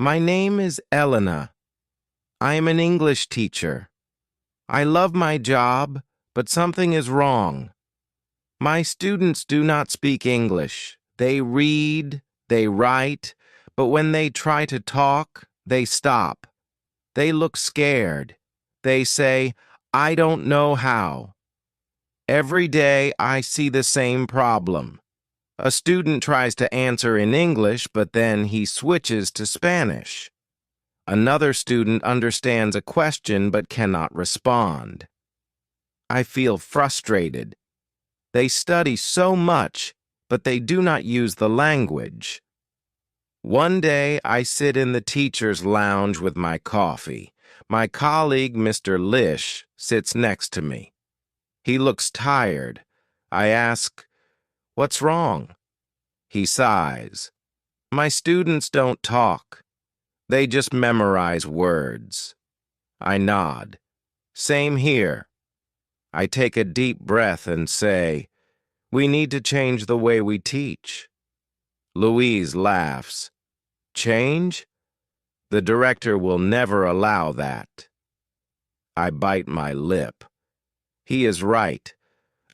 My name is Elena. I am an English teacher. I love my job, but something is wrong. My students do not speak English. They read, they write, but when they try to talk, they stop. They look scared. They say, "I don't know how." Every day I see the same problem. A student tries to answer in English, but then he switches to Spanish. Another student understands a question but cannot respond. I feel frustrated. They study so much, but they do not use the language. One day, I sit in the teacher's lounge with my coffee. My colleague, Mr. Lish, sits next to me. He looks tired. I ask, "What's wrong?" He sighs. "My students don't talk. They just memorize words." I nod. "Same here." I take a deep breath and say, "We need to change the way we teach." Louise laughs. "Change? The director will never allow that." I bite my lip. He is right.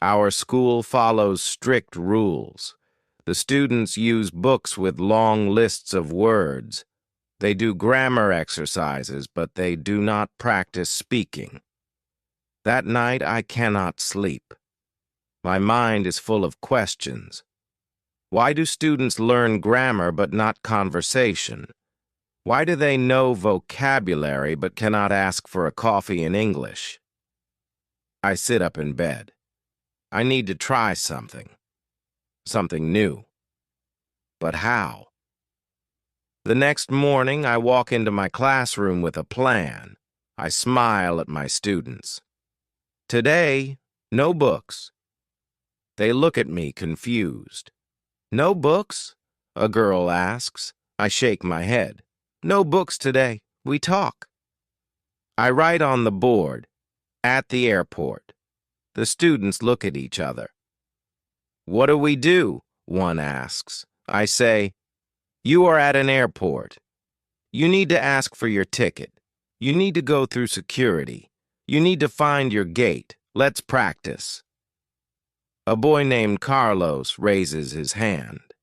Our school follows strict rules. The students use books with long lists of words. They do grammar exercises, but they do not practice speaking. That night I cannot sleep. My mind is full of questions. Why do students learn grammar but not conversation? Why do they know vocabulary but cannot ask for a coffee in English? I sit up in bed. I need to try something. Something new. But how? The next morning, I walk into my classroom with a plan. I smile at my students. Today, no books. They look at me confused. "No books?" a girl asks. I shake my head. "No books today. We talk." I write on the board, "At the airport." The students look at each other. "What do we do?" one asks. I say, "You are at an airport. You need to ask for your ticket. You need to go through security. You need to find your gate. Let's practice." A boy named Carlos raises his hand.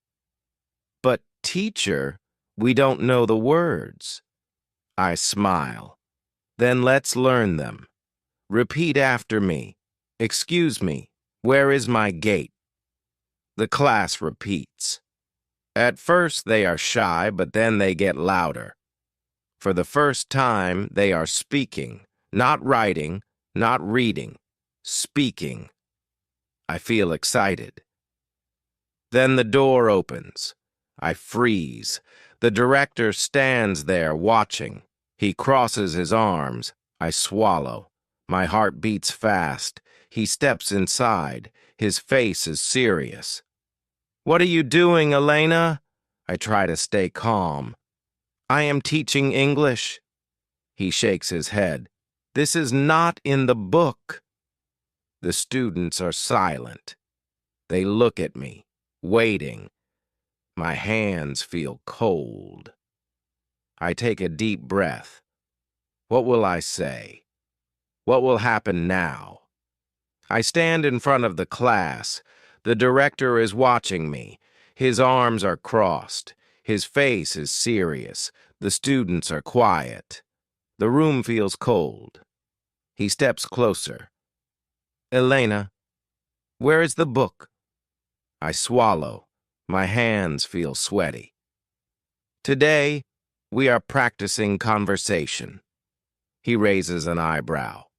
"But, teacher, we don't know the words." I smile. "Then let's learn them. Repeat after me. Excuse me, where is my gate?" The class repeats. At first they are shy, but then they get louder. For the first time, they are speaking, not writing, not reading, speaking. I feel excited. Then the door opens. I freeze. The director stands there watching. He crosses his arms. I swallow. My heart beats fast. He steps inside. His face is serious. "What are you doing, Elena?" I try to stay calm. "I am teaching English." He shakes his head. "This is not in the book." The students are silent. They look at me, waiting. My hands feel cold. I take a deep breath. What will I say? What will happen now? I stand in front of the class. The director is watching me. His arms are crossed. His face is serious. The students are quiet. The room feels cold. He steps closer. "Elena, where is the book?" I swallow. My hands feel sweaty. "Today, we are practicing conversation." He raises an eyebrow.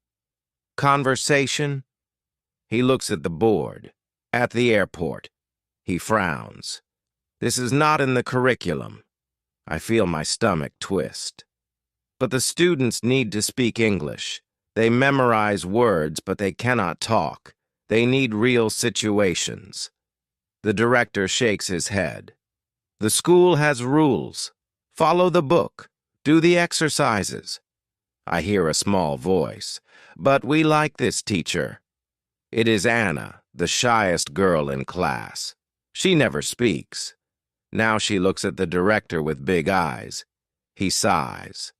"Conversation?" He looks at the board. "At the airport." He frowns. "This is not in the curriculum." I feel my stomach twist. But the students need to speak English. They memorize words, but they cannot talk. They need real situations. The director shakes his head. "The school has rules. Follow the book. Do the exercises." I hear a small voice. "But we like this teacher." It is Anna, the shyest girl in class. She never speaks. Now she looks at the director with big eyes. He sighs.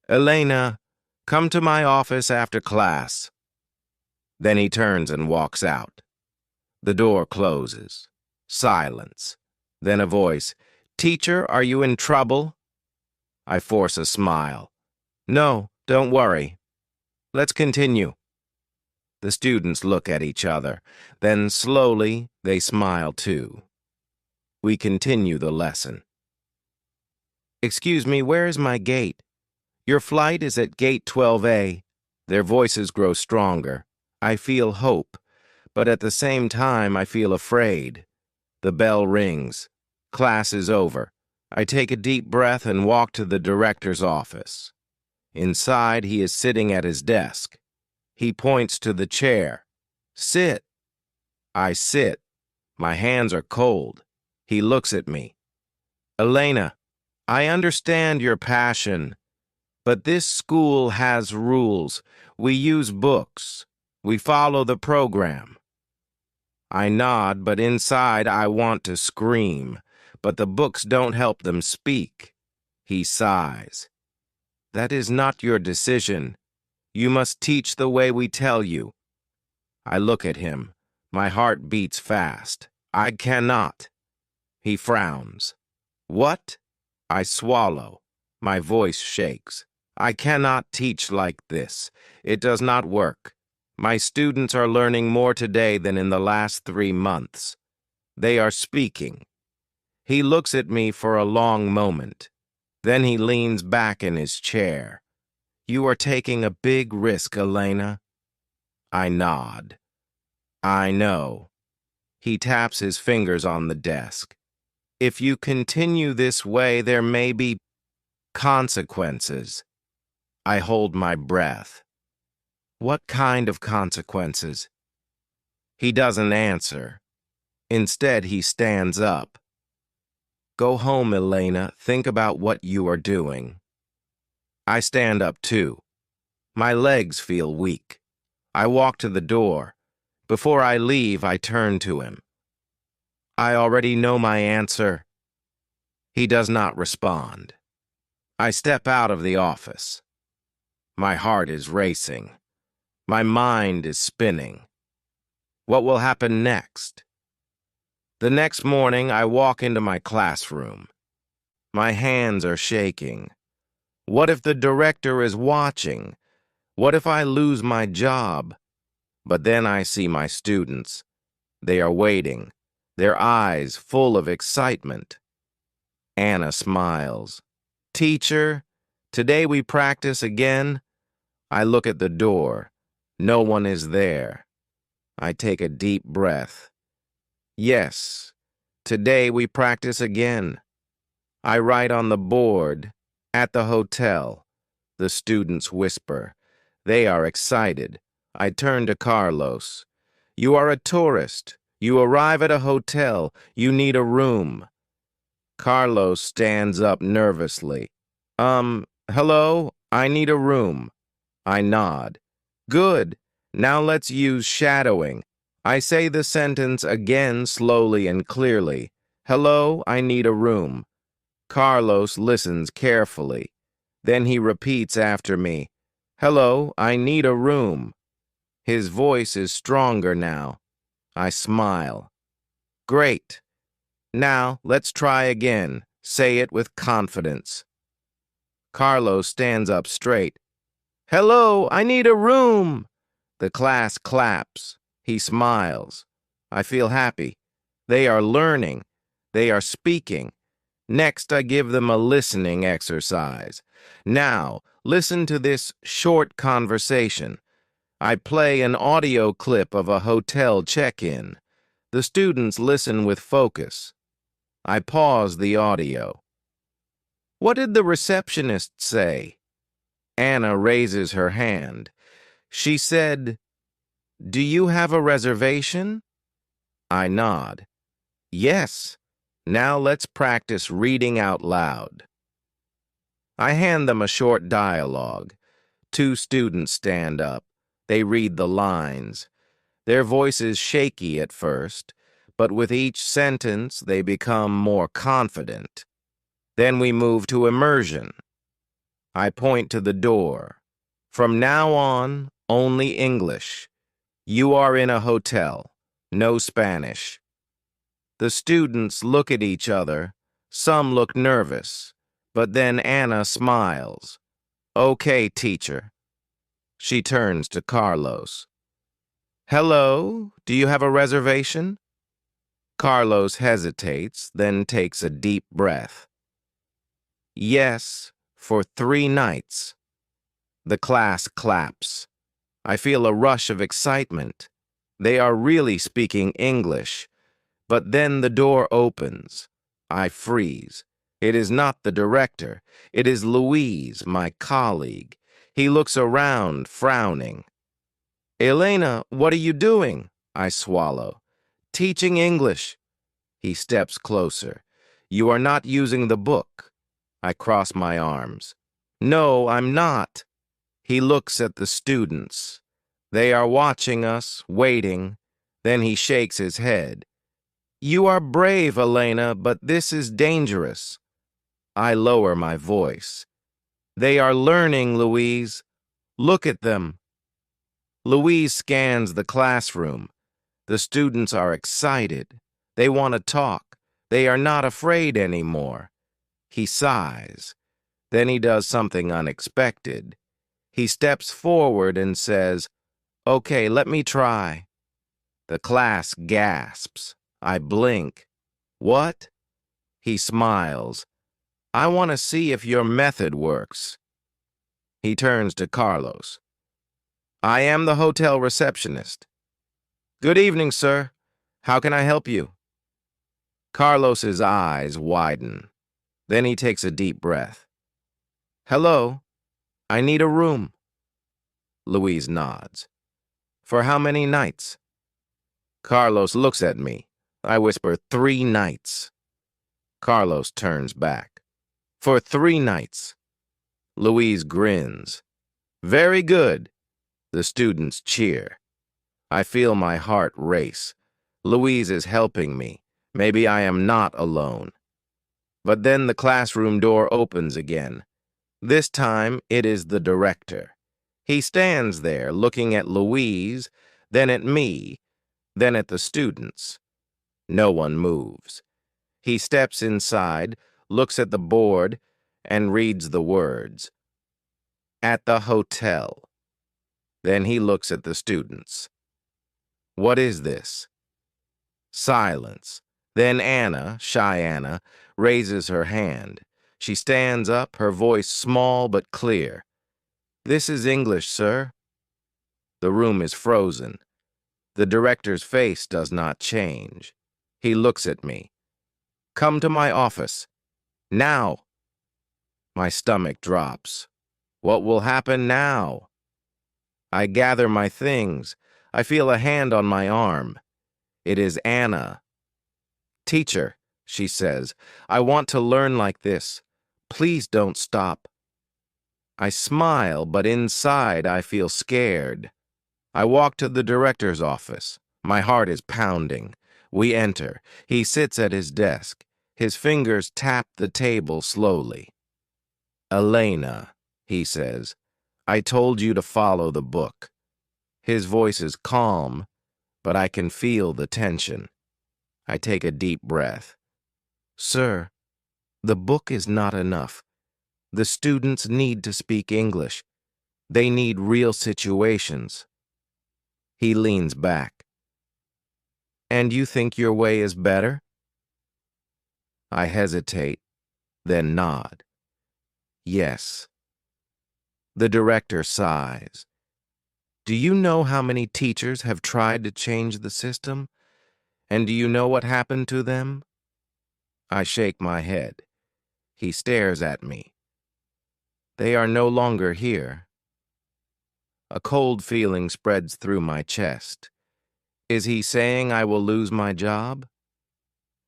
Elena, come to my office after class. Then he turns and walks out. The door closes. Silence. Then a voice. Teacher, are you in trouble? I force a smile. No, don't worry. Let's continue. The students look at each other. Then slowly they smile too. We continue the lesson. Excuse me, where is my gate? Your flight is at gate 12A. Their voices grow stronger. I feel hope, but at the same time I feel afraid. The bell rings. Class is over. I take a deep breath and walk to the director's office. Inside, he is sitting at his desk. He points to the chair. Sit. I sit. My hands are cold. He looks at me. Elena, I understand your passion, but this school has rules. We use books. We follow the program. I nod, but inside I want to scream, but the books don't help them speak. He sighs. That is not your decision. You must teach the way we tell you. I look at him. My heart beats fast. I cannot. He frowns. What? I swallow. My voice shakes. I cannot teach like this. It does not work. My students are learning more today than in the last 3 months. They are speaking. He looks at me for a long moment. Then he leans back in his chair. You are taking a big risk, Elena. I nod. I know. He taps his fingers on the desk. If you continue this way, there may be consequences. I hold my breath. What kind of consequences? He doesn't answer. Instead, he stands up. Go home, Elena. Think about what you are doing. I stand up too. My legs feel weak. I walk to the door. Before I leave, I turn to him. I already know my answer. He does not respond. I step out of the office. My heart is racing. My mind is spinning. What will happen next? The next morning, I walk into my classroom. My hands are shaking. What if the director is watching? What if I lose my job? But then I see my students. They are waiting, their eyes full of excitement. Anna smiles. Teacher, today we practice again? I look at the door. No one is there. I take a deep breath. Yes, today we practice again. I write on the board, at the hotel. The students whisper. They are excited. I turn to Carlos. You are a tourist. You arrive at a hotel. You need a room. Carlos stands up nervously. Hello? I need a room. I nod. Good. Now let's use shadowing. I say the sentence again slowly and clearly. Hello, I need a room. Carlos listens carefully. Then he repeats after me. Hello, I need a room. His voice is stronger now. I smile. Great. Now, let's try again. Say it with confidence. Carlos stands up straight. Hello, I need a room. The class claps. He smiles. I feel happy. They are learning. They are speaking. Next, I give them a listening exercise. Now, listen to this short conversation. I play an audio clip of a hotel check-in. The students listen with focus. I pause the audio. What did the receptionist say? Anna raises her hand. She said, Do you have a reservation? I nod. Yes. Now let's practice reading out loud. I hand them a short dialogue. 2 students stand up. They read the lines. Their voices shaky at first, but with each sentence they become more confident. Then we move to immersion. I point to the door. From now on, only English. You are in a hotel. No Spanish. The students look at each other. Some look nervous. But then Anna smiles. Okay, teacher. She turns to Carlos. Hello, do you have a reservation? Carlos hesitates, then takes a deep breath. Yes, for 3 nights. The class claps. I feel a rush of excitement. They are really speaking English. But then the door opens. I freeze. It is not the director. It is Luis, my colleague. He looks around, frowning. Elena, what are you doing? I swallow. Teaching English. He steps closer. You are not using the book. I cross my arms. No, I'm not. He looks at the students. They are watching us, waiting. Then he shakes his head. You are brave, Elena, but this is dangerous. I lower my voice. They are learning, Louise. Look at them. Louise scans the classroom. The students are excited. They want to talk. They are not afraid anymore. He sighs. Then he does something unexpected. He steps forward and says, Okay, let me try. The class gasps. I blink. What? He smiles. I want to see if your method works. He turns to Carlos. I am the hotel receptionist. Good evening, sir. How can I help you? Carlos's eyes widen. Then he takes a deep breath. Hello. I need a room. Louise nods. For how many nights? Carlos looks at me. I whisper 3 nights. Carlos turns back. For 3 nights. Louise grins. Very good. The students cheer. I feel my heart race. Louise is helping me. Maybe I am not alone. But then the classroom door opens again. This time it is the director. He stands there looking at Louise, then at me, then at the students. No one moves. He steps inside, looks at the board, and reads the words. At the hotel. Then he looks at the students. What is this? Silence. Then Anna, shy Anna, raises her hand. She stands up, her voice small but clear. This is English, sir. The room is frozen. The director's face does not change. He looks at me. Come to my office. Now. My stomach drops. What will happen now? I gather my things. I feel a hand on my arm. It is Anna. Teacher, she says, I want to learn like this. Please don't stop. I smile, but inside I feel scared. I walk to the director's office. My heart is pounding. We enter. He sits at his desk. His fingers tap the table slowly. Elena, he says, I told you to follow the book. His voice is calm, but I can feel the tension. I take a deep breath. Sir, the book is not enough. The students need to speak English. They need real situations. He leans back. And you think your way is better? I hesitate, then nod. Yes. The director sighs. Do you know how many teachers have tried to change the system? And do you know what happened to them? I shake my head. He stares at me. They are no longer here. A cold feeling spreads through my chest. Is he saying I will lose my job?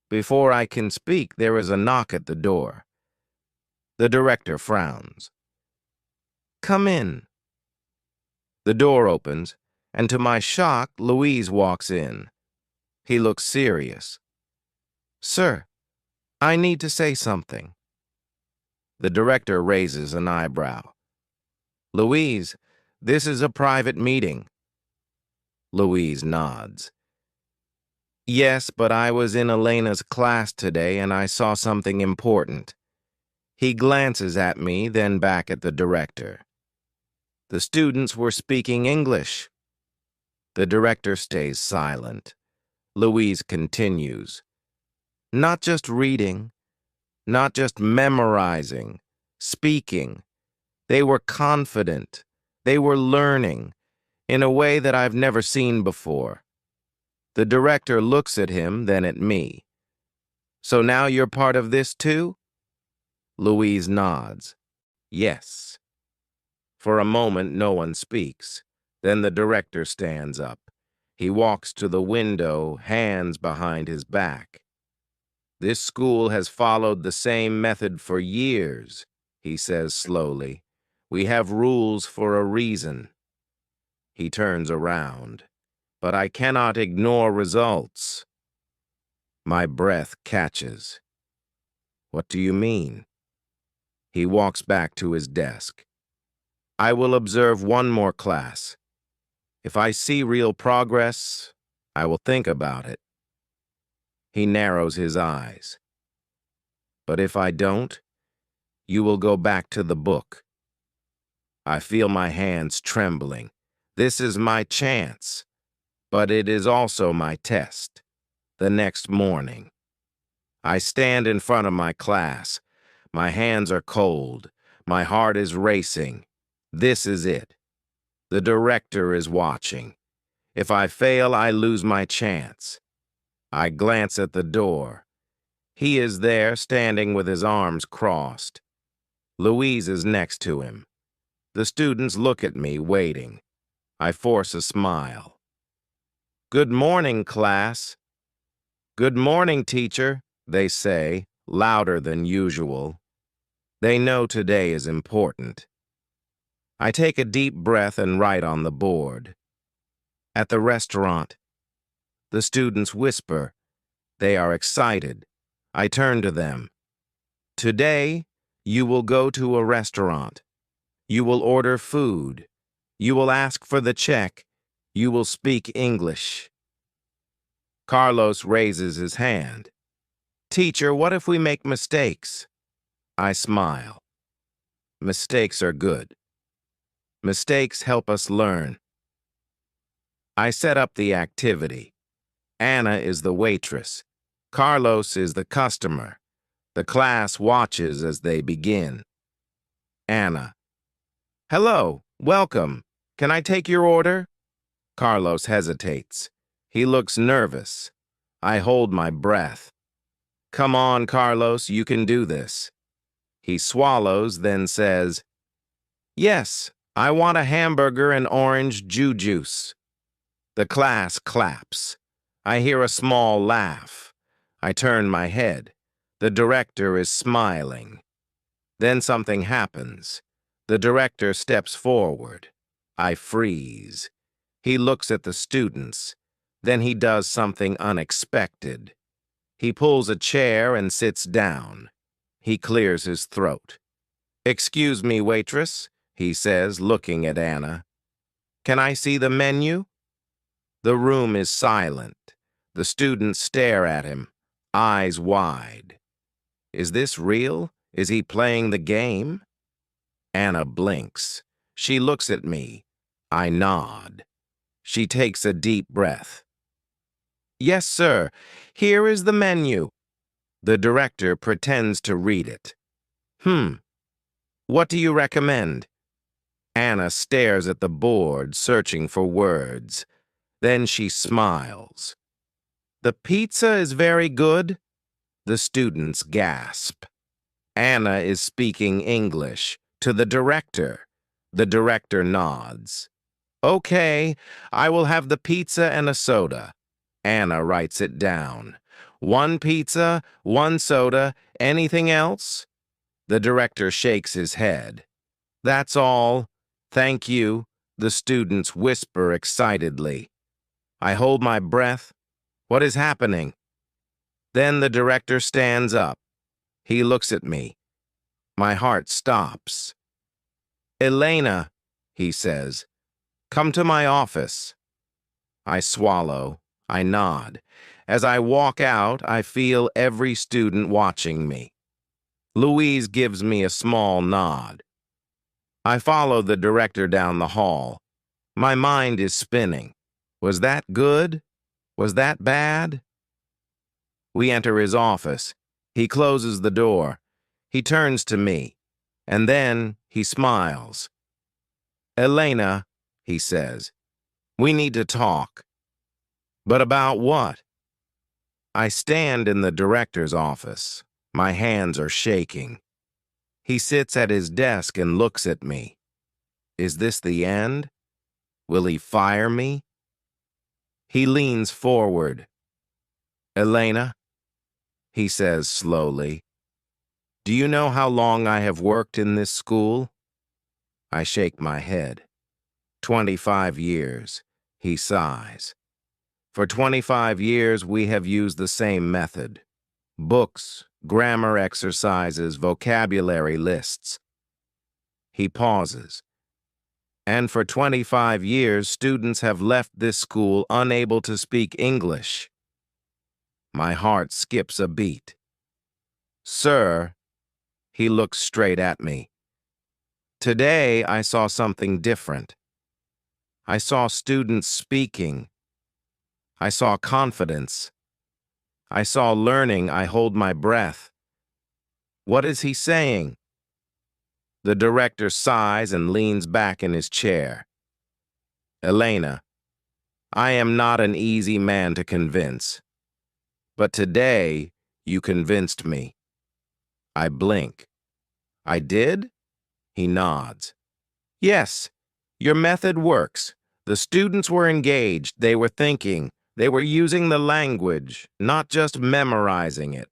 Before I can speak, there is a knock at the door. The director frowns. Come in. The door opens, and to my shock, Louise walks in. He looks serious. Sir, I need to say something. The director raises an eyebrow. Louise, this is a private meeting. Louise nods. Yes, but I was in Elena's class today and I saw something important. He glances at me, then back at the director. The students were speaking English. The director stays silent. Louise continues. Not just reading, not just memorizing, speaking. They were confident. They were learning in a way that I've never seen before. The director looks at him, then at me. So now you're part of this too? Louise nods. Yes. For a moment, no one speaks. Then the director stands up. He walks to the window, hands behind his back. This school has followed the same method for years, he says slowly. We have rules for a reason. He turns around. But I cannot ignore results. My breath catches. What do you mean? He walks back to his desk. I will observe one more class. If I see real progress, I will think about it. He narrows his eyes. But if I don't, you will go back to the book. I feel my hands trembling. This is my chance, but it is also my test. The next morning, I stand in front of my class. My hands are cold. My heart is racing. This is it. The director is watching. If I fail, I lose my chance. I glance at the door. He is there, standing with his arms crossed. Louise is next to him. The students look at me, waiting. I force a smile. Good morning, class. Good morning, teacher, they say, louder than usual. They know today is important. I take a deep breath and write on the board. At the restaurant. The students whisper. They are excited. I turn to them. Today, you will go to a restaurant. You will order food. You will ask for the check. You will speak English. Carlos raises his hand. Teacher, what if we make mistakes? I smile. Mistakes are good. Mistakes help us learn. I set up the activity. Anna is the waitress. Carlos is the customer. The class watches as they begin. Anna. Hello, welcome. Can I take your order? Carlos hesitates. He looks nervous. I hold my breath. Come on, Carlos, you can do this. He swallows, then says, Yes, I want a hamburger and orange juice. The class claps. I hear a small laugh. I turn my head. The director is smiling. Then something happens. The director steps forward. I freeze. He looks at the students. Then he does something unexpected. He pulls a chair and sits down. He clears his throat. Excuse me, waitress, he says, looking at Anna. Can I see the menu? The room is silent. The students stare at him, eyes wide. Is this real? Is he playing the game? Anna blinks. She looks at me. I nod. She takes a deep breath. Yes, sir. Here is the menu. The director pretends to read it. What do you recommend? Anna stares at the board, searching for words. Then she smiles. The pizza is very good. The students gasp. Anna is speaking English to the director. The director nods. Okay, I will have the pizza and a soda. Anna writes it down. One pizza, one soda, anything else? The director shakes his head. That's all. Thank you. The students whisper excitedly. I hold my breath. What is happening? Then the director stands up. He looks at me. My heart stops. Elena, he says, come to my office. I swallow. I nod. As I walk out, I feel every student watching me. Louise gives me a small nod. I follow the director down the hall. My mind is spinning. Was that good? Was that bad? We enter his office. He closes the door. He turns to me, and then he smiles. Elena, he says, we need to talk. But about what? I stand in the director's office. My hands are shaking. He sits at his desk and looks at me. Is this the end? Will he fire me? He leans forward. Elena, he says slowly, do you know how long I have worked in this school? I shake my head. 25 years, he sighs. For 25 years, we have used the same method. Books, grammar exercises, vocabulary lists. He pauses. And for 25 years, students have left this school unable to speak English. My heart skips a beat. Sir, he looks straight at me. Today, I saw something different. I saw students speaking. I saw confidence. I saw learning. I hold my breath. What is he saying? The director sighs and leans back in his chair. Elena, I am not an easy man to convince. But today, you convinced me. I blink. I did? He nods. Yes, your method works. The students were engaged. They were thinking. They were using the language, not just memorizing it.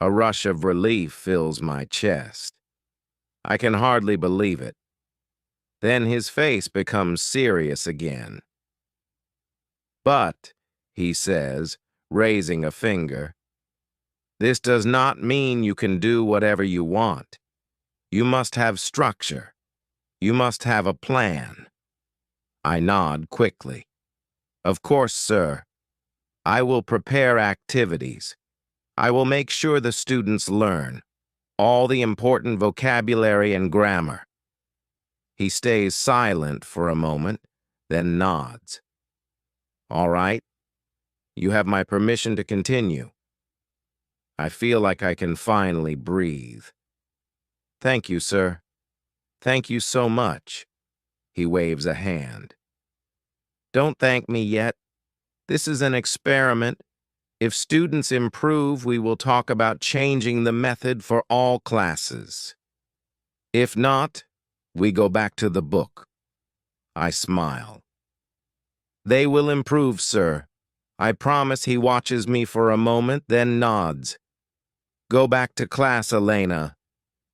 A rush of relief fills my chest. I can hardly believe it. Then his face becomes serious again. But, he says, raising a finger, this does not mean you can do whatever you want. You must have structure. You must have a plan. I nod quickly. Of course, sir. I will prepare activities. I will make sure the students learn all the important vocabulary and grammar. He stays silent for a moment, then nods. All right. You have my permission to continue. I feel like I can finally breathe. Thank you, sir. Thank you so much. He waves a hand. Don't thank me yet. This is an experiment. If students improve, we will talk about changing the method for all classes. If not, we go back to the book. I smile. They will improve, sir. I promise. He watches me for a moment, then nods. Go back to class, Elena.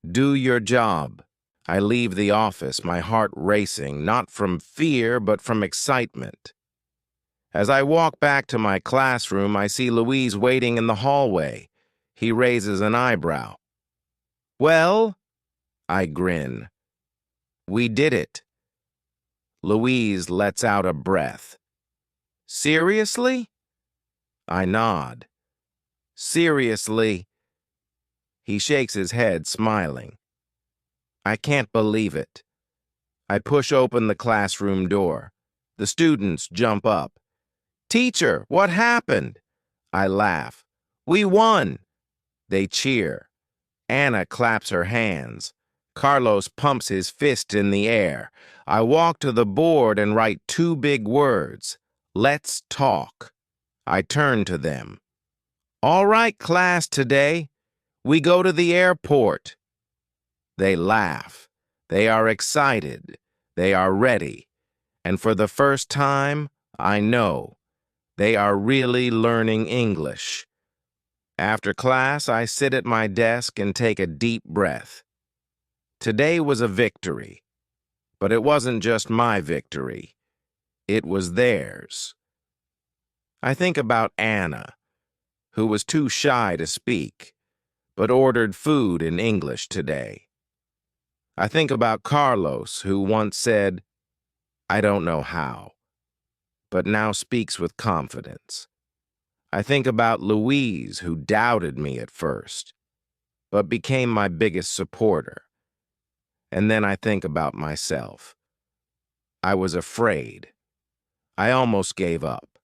Do your job. I leave the office, my heart racing, not from fear, but from excitement. As I walk back to my classroom, I see Louise waiting in the hallway. He raises an eyebrow. Well? I grin. We did it. Louise lets out a breath. Seriously? I nod. Seriously. He shakes his head, smiling. I can't believe it. I push open the classroom door. The students jump up. Teacher, what happened? I laugh. We won. They cheer. Anna claps her hands. Carlos pumps his fist in the air. I walk to the board and write two big words. Let's talk. I turn to them. All right, class, today. We go to the airport. They laugh. They are excited. They are ready. And for the first time, I know they are really learning English. After class, I sit at my desk and take a deep breath. Today was a victory, but it wasn't just my victory. It was theirs. I think about Anna, who was too shy to speak, but ordered food in English today. I think about Carlos, who once said, "I don't know how," but now speaks with confidence. I think about Louise, who doubted me at first, but became my biggest supporter. And then I think about myself. I was afraid. I almost gave up.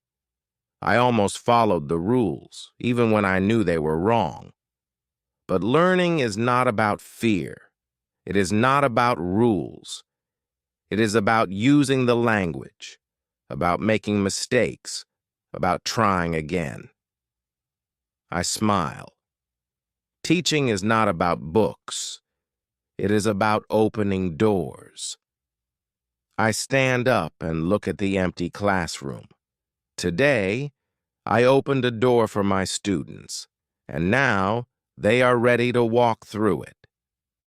I almost followed the rules, even when I knew they were wrong. But learning is not about fear. It is not about rules. It is about using the language, about making mistakes, about trying again. I smile. Teaching is not about books. It is about opening doors. I stand up and look at the empty classroom. Today, I opened a door for my students, and now they are ready to walk through it.